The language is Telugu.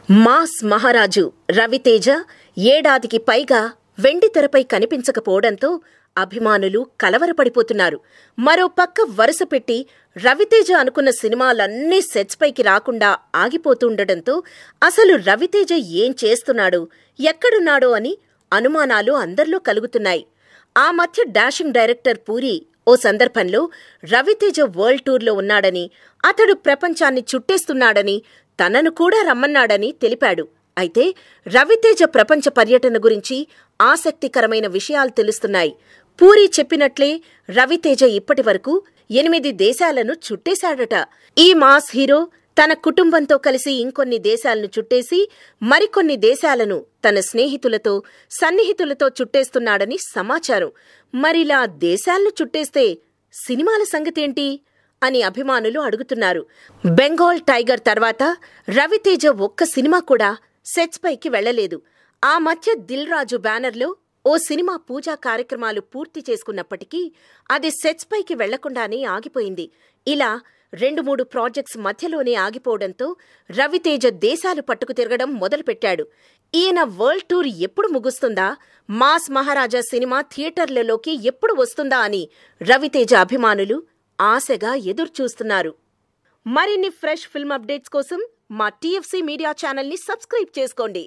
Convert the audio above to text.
మాస్ మహారాజు రవితేజ ఏడాదికి పైగా వెండితెరపై కనిపించకపోవడంతో అభిమానులు కలవరపడిపోతున్నారు. మరో పక్క వరుస పెట్టి రవితేజ అనుకున్న సినిమాలన్నీ సెట్స్ పైకి రాకుండా ఆగిపోతుండటంతో అసలు రవితేజ ఏం చేస్తున్నాడో ఎక్కడున్నాడో అని అనుమానాలు అందరిలో కలుగుతున్నాయి. ఆ మధ్య డాషింగ్ డైరెక్టర్ పూరి ఓ సందర్భంలో రవితేజ వరల్డ్ టూర్లో ఉన్నాడని, అతడు ప్రపంచాన్ని చుట్టేస్తున్నాడని, తనను కూడా రమ్మన్నాడని తెలిపాడు. అయితే రవితేజ ప్రపంచ పర్యటన గురించి ఆసక్తికరమైన విషయాలు తెలుస్తున్నాయి. పూరి చెప్పినట్లే రవితేజ ఇప్పటి వరకు 8 దేశాలను చుట్టేశాడట. ఈ మాస్ హీరో తన కుటుంబంతో కలిసి ఇంకొన్ని దేశాలను చుట్టేసి మరికొన్ని దేశాలను తన స్నేహితులతో సన్నిహితులతో చుట్టేస్తున్నాడని సమాచారం. మరిలా దేశాలను చుట్టేస్తే సినిమాల సంగతేంటి అని అభిమానులు అడుగుతున్నారు. బెంగాల్ టైగర్ తర్వాత రవితేజ ఒక్క సినిమా కూడా సెట్స్ పైకి వెళ్లలేదు. ఆ మధ్య దిల్ రాజు బ్యానర్లో ఓ సినిమా పూజా కార్యక్రమాలు పూర్తి చేసుకున్నప్పటికీ అది సెట్స్ పైకి వెళ్లకుండానే ఆగిపోయింది. ఇలా 2-3 ప్రాజెక్ట్స్ మధ్యలోనే ఆగిపోవడంతో రవితేజ దేశాలు పట్టుకు తిరగడం మొదలుపెట్టాడు. ఈయన వరల్డ్ టూర్ ఎప్పుడు ముగుస్తుందా, మాస్ మహారాజా సినిమా థియేటర్లలోకి ఎప్పుడు వస్తుందా అని రవితేజ అభిమానులు ఆశగా ఎదురుచూస్తున్నారు. మరిన్ని ఫ్రెష్ ఫిల్మ్ అప్డేట్స్ కోసం మా TFC మీడియా ఛానల్ని సబ్స్క్రైబ్ చేసుకోండి.